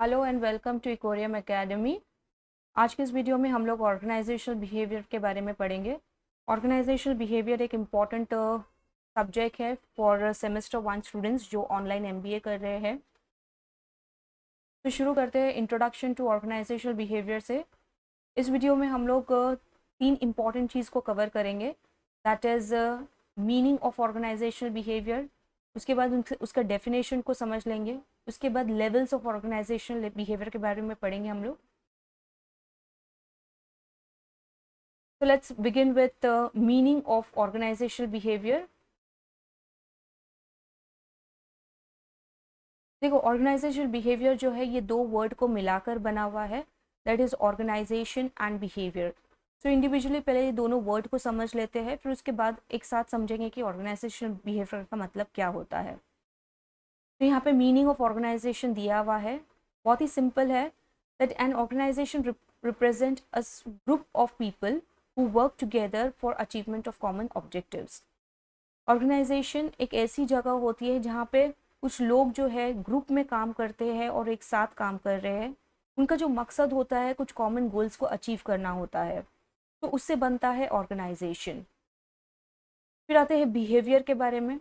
Hello and welcome to Ecorium academy. आज के इस वीडियो में हम लोग ऑर्गेनाइजेशनल बिहेवियर के बारे में पढ़ेंगे। ऑर्गेनाइजेशनल बिहेवियर एक इम्पॉर्टेंट सब्जेक्ट है फॉर सेमेस्टर 1 स्टूडेंट्स जो ऑनलाइन एमबीए कर रहे हैं। तो शुरू करते हैं इंट्रोडक्शन टू ऑर्गेनाइजेशनल बिहेवियर से। इस वीडियो में हम लोग तीन इम्पॉर्टेंट चीज़ को कवर करेंगे, that is meaning of organisational behaviour, उसके बाद उसका डेफिनेशन को समझ लेंगे, उसके बाद लेवल्स ऑफ ऑर्गेनाइजेशनल बिहेवियर के बारे में पढ़ेंगे हम लोग। So let's begin with the meaning of organizational behavior. देखो, ऑर्गेनाइजेशनल बिहेवियर जो है ये दो वर्ड को मिलाकर बना हुआ है, that is organisation and behaviour. So individually पहले ये दोनों वर्ड को समझ लेते हैं, फिर उसके बाद एक साथ समझेंगे कि ऑर्गेनाइजेशनल बिहेवियर का मतलब क्या होता है। तो यहाँ पे मीनिंग ऑफ ऑर्गेनाइजेशन दिया हुआ है, बहुत ही सिंपल है, that an organisation represent a group of people who work together for achievement of common objectives। ऑर्गेनाइजेशन एक ऐसी जगह होती है जहाँ पे कुछ लोग जो है ग्रुप में काम करते हैं और एक साथ काम कर रहे हैं। उनका जो मकसद होता है कुछ कॉमन गोल्स को अचीव करना होता है, तो उससे बनता है ऑर्गेनाइजेशन। फिर आते हैं बिहेवियर के बारे में।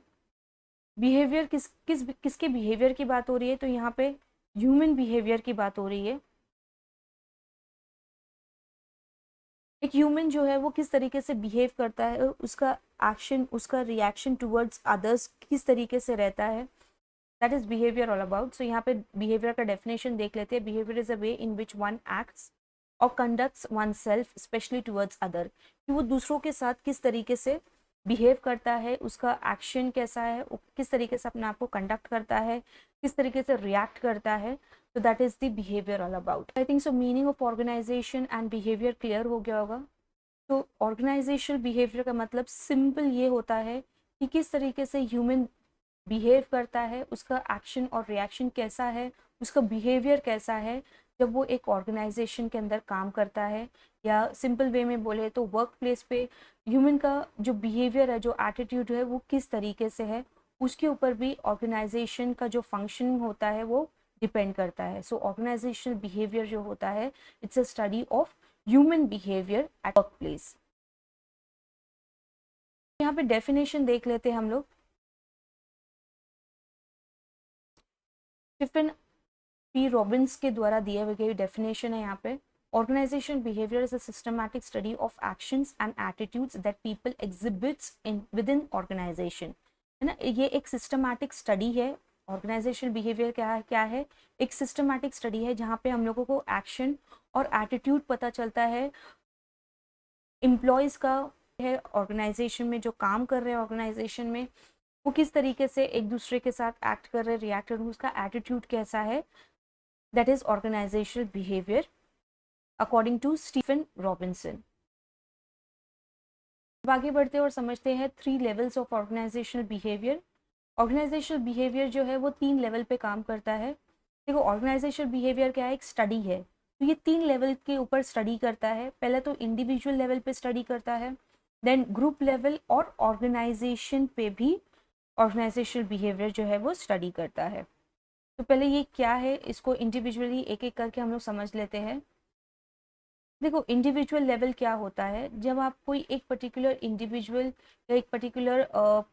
बिहेवियर किसके बिहेवियर की बात हो रही है, तो यहाँ पे ह्यूमन बिहेवियर की बात हो रही है। एक ह्यूमन जो है वो किस तरीके से बिहेव करता है, उसका एक्शन, उसका रिएक्शन टुवर्ड्स अदर्स किस तरीके से रहता है, that is behaviour all about. So यहाँ पे बिहेवियर का डेफिनेशन देख लेते हैं। Behaviour is a way in which one acts और conducts oneself specially towards other, कि वो दूसरों के साथ किस तरीके से बिहेव करता है, उसका एक्शन कैसा है, वो किस तरीके से अपने आप को कंडक्ट करता है, किस तरीके से रिएक्ट करता है। तो that is the behaviour all about. I think so meaning of organisation and behaviour clear हो गया होगा। तो ऑर्गेनाइजेशनल बिहेवियर का मतलब सिंपल ये होता है कि किस तरीके से ह्यूमन बिहेव करता है, उसका एक्शन और रिएक्शन कैसा है, उसका बिहेवियर कैसा है जब वो एक ऑर्गेनाइजेशन के अंदर काम करता है। या सिंपल वे में बोले तो वर्क प्लेस पे ह्यूमन का जो बिहेवियर है, जो एटीट्यूड है, वो किस तरीके से है, उसके ऊपर भी ऑर्गेनाइजेशन का जो फंक्शन होता है वो डिपेंड करता है। सो ऑर्गेनाइजेशनल बिहेवियर जो होता है, it's a study of human behaviour at work place. यहाँ पे डेफिनेशन देख लेते हैं हम लोग। स्टीफन पी रॉबिन्स के द्वारा दिए गए डेफिनेशन है यहाँ पे। Organisation behaviour is a systematic study of actions and attitudes that people exhibits in with in organisation, है ना। ये एक सिस्टमैटिक स्टडी है। ऑर्गेनाइजेशन बिहेवियर क्या है, एक सिस्टमैटिक स्टडी है जहाँ पे हम लोगों को एक्शन और एटीट्यूड पता चलता है एम्प्लॉयज़ का, है ऑर्गेनाइजेशन में जो काम कर रहे हैं ऑर्गेनाइजेशन में, वो किस तरीके से एक दूसरे के साथ एक्ट कर रहे हैं, रिएक्ट कर रहे हैं, उसका एटीट्यूड कैसा है, that is organisational behaviour according to Stephen Robinson. अब आगे बढ़ते हैं और समझते हैं 3 levels of organisational behaviour. Organisational behaviour जो है वो 3 लेवल पे काम करता है। देखो, ऑर्गेनाइजेशनल बिहेवियर क्या है, एक स्टडी है, तो ये 3 लेवल के ऊपर स्टडी करता है। पहले तो इंडिविजुअल लेवल पे स्टडी करता है, देन ग्रुप लेवल और ऑर्गेनाइजेशन पे भी ऑर्गेनाइजेशनल बिहेवियर जो है वो स्टडी करता है। तो पहले ये क्या है, इसको इंडिविजुअली एक एक करके हम लोग समझ लेते हैं। देखो, इंडिविजुअल लेवल क्या होता है, जब आप कोई एक पर्टिकुलर इंडिविजुअल या एक पर्टिकुलर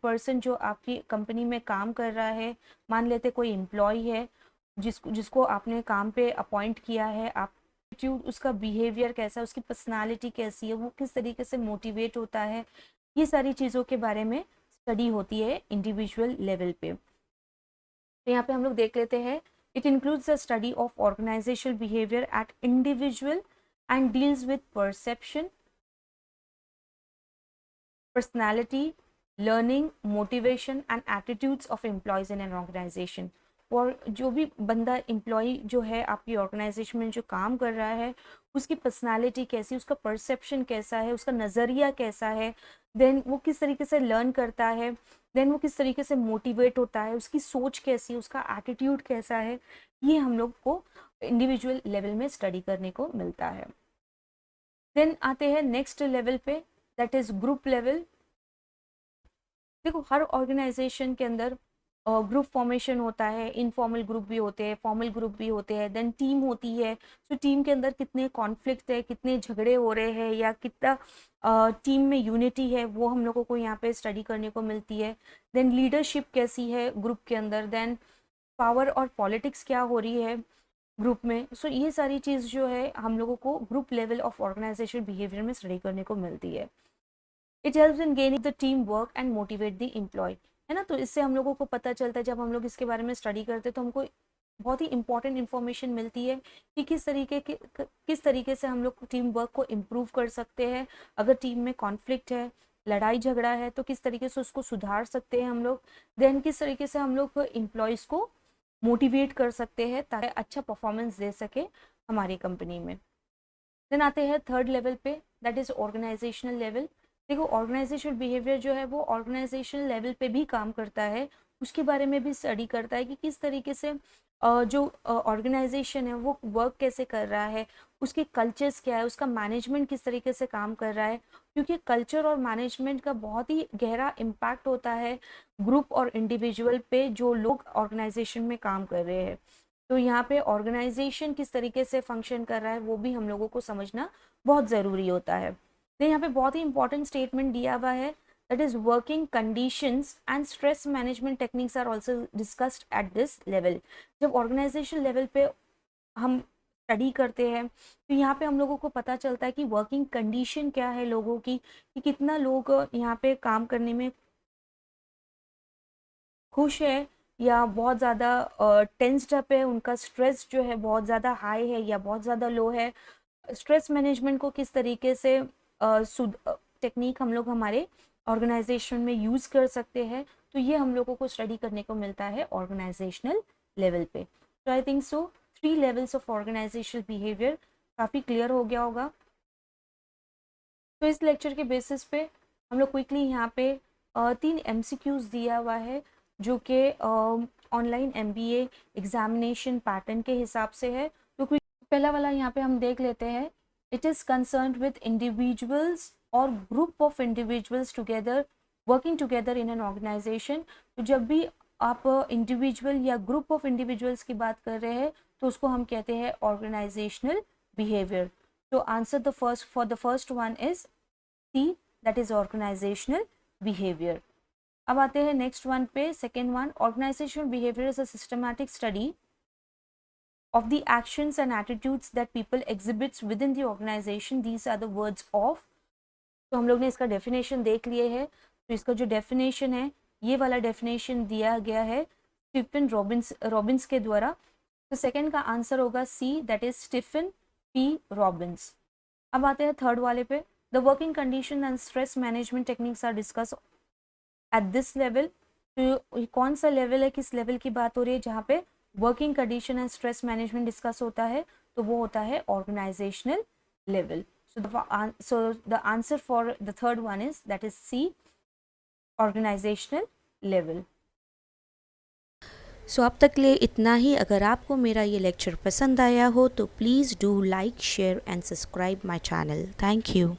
पर्सन जो आपकी कंपनी में काम कर रहा है, मान लेते कोई एम्प्लॉय है जिसको आपने काम पे अपॉइंट किया है, आप उसका बिहेवियर कैसा है, उसकी पर्सनालिटी कैसी है, वो किस तरीके से मोटिवेट होता है, ये सारी चीज़ों के बारे में स्टडी होती है इंडिविजुअल लेवल पे। तो यहाँ पे हम लोग देख लेते हैं, it includes the study of organisational behaviour at individual and deals with perception, personality, learning, motivation and attitudes of employees in an organization। और जो भी बंदा एम्प्लॉय जो है आपकी ऑर्गेनाइजेशन में जो काम कर रहा है, उसकी पर्सनालिटी कैसी, उसका परसेप्शन कैसा है, उसका नज़रिया कैसा है, देन वो किस तरीके से लर्न करता है, देन वो किस तरीके से मोटिवेट होता है, उसकी सोच कैसी है, उसका एटीट्यूड कैसा है, ये हम लोग को इंडिविजुअल लेवल में स्टडी करने को मिलता है। देन आते हैं नेक्स्ट लेवल पे, दैट इज ग्रुप लेवल। देखो, हर ऑर्गेनाइजेशन के अंदर ग्रुप फॉर्मेशन होता है, इनफॉर्मल ग्रुप भी होते हैं, फॉर्मल ग्रुप भी होते हैं, देन टीम होती है। सो टीम के अंदर कितने कॉन्फ्लिक्ट है, कितने झगड़े हो रहे हैं, या कितना टीम में यूनिटी है, वो हम लोगों को यहाँ पे स्टडी करने को मिलती है। देन लीडरशिप कैसी है ग्रुप के अंदर, देन पावर और पॉलिटिक्स क्या हो रही है ग्रुप में। सो ये सारी चीज़ जो है हम लोगों को group level of organisation behaviour में स्टडी करने को मिलती है। It helps in gaining the team work and motivate the employ, है ना। तो इससे हम लोगों को पता चलता है, जब हम लोग इसके बारे में स्टडी करते हैं तो हमको बहुत ही इंपॉर्टेंट इन्फॉर्मेशन मिलती है कि किस तरीके से हम लोग टीम वर्क को इम्प्रूव कर सकते हैं। अगर टीम में कॉन्फ्लिक्ट है, लड़ाई झगड़ा है, तो किस तरीके से उसको सुधार सकते हैं हम लोग। देन किस तरीके से हम लोग एम्प्लॉयज़ को मोटिवेट कर सकते हैं ताकि अच्छा परफॉर्मेंस दे सके हमारी कंपनी में। देन आते हैं थर्ड लेवल पे, दैट इज ऑर्गेनाइजेशनल लेवल। देखो ऑर्गेनाइजेशनल बिहेवियर जो है वो ऑर्गेनाइजेशनल लेवल पे भी काम करता है, उसके बारे में भी स्टडी करता है कि किस तरीके से जो ऑर्गेनाइजेशन है वो वर्क कैसे कर रहा है, उसके कल्चर्स क्या है, उसका मैनेजमेंट किस तरीके से काम कर रहा है। क्योंकि कल्चर और मैनेजमेंट का बहुत ही गहरा इम्पैक्ट होता है ग्रुप और इंडिविजुअल पे जो लोग ऑर्गेनाइजेशन में काम कर रहे हैं। तो यहाँ पे ऑर्गेनाइजेशन किस तरीके से फंक्शन कर रहा है वो भी हम लोगों को समझना बहुत ज़रूरी होता है। तो यहाँ पे बहुत ही इंपॉर्टेंट स्टेटमेंट दिया हुआ है, that is working conditions and stress management techniques are also discussed at this level. जब ऑर्गेनाइजेशन लेवल पे हम स्टडी करते हैं तो यहाँ पे हम लोगों को पता चलता है कि वर्किंग कंडीशन क्या है लोगों की, कि कितना लोग यहाँ पे काम करने में खुश है या बहुत ज़्यादा टेंस्ड अप है, उनका स्ट्रेस जो है बहुत ज़्यादा हाई है या बहुत ज़्यादा लो है। स्ट्रेस मैनेजमेंट को किस तरीके से टेक्निक हम लोग हमारे ऑर्गेनाइजेशन में यूज़ कर सकते हैं, तो ये हम लोगों को स्टडी करने को मिलता है ऑर्गेनाइजेशनल लेवल पे। तो I think so 3 levels of organisational behaviour काफ़ी क्लियर हो गया होगा। तो इस लेक्चर के बेसिस पे हम लोग क्विकली यहाँ पे 3 MCQs दिया हुआ है जो कि ऑनलाइन MBA एग्जामिनेशन पैटर्न के हिसाब से है। तो पहला वाला यहाँ पे हम देख लेते हैं, it is concerned with individuals और group of individuals together working together in an organisation. तो जब भी आप इंडिविजुअल या ग्रुप ऑफ इंडिविजुअल्स की बात कर रहे हैं तो उसको हम कहते हैं ऑर्गेनाइजेशनल बिहेवियर। तो answer the first for the first one is C, that is organisational behaviour. अब आते हैं नेक्स्ट वन पे, second one, organisational behaviour is a systematic study of the actions and attitudes that people exhibits within the organization. These are the words of। तो हम लोग ने इसका definition देख लिए है। तो इसका जो डेफिनेशन है, ये वाला डेफिनेशन दिया गया है स्टीफन रॉबिन्स के द्वारा। तो सेकंड का आंसर होगा C, that is Stephen P Robbins. अब आते हैं थर्ड वाले पे, the working condition and stress management techniques are discuss at this level. तो कौन सा लेवल है, किस लेवल की बात हो रही है जहाँ पे working condition and stress management discuss होता है, तो वो होता है organisational level. So the answer for the third one is that is C, organisational level. So अब तक लिए इतना ही। अगर आपको मेरा ये लेक्चर पसंद आया हो तो please do like, share and subscribe my channel. Thank you.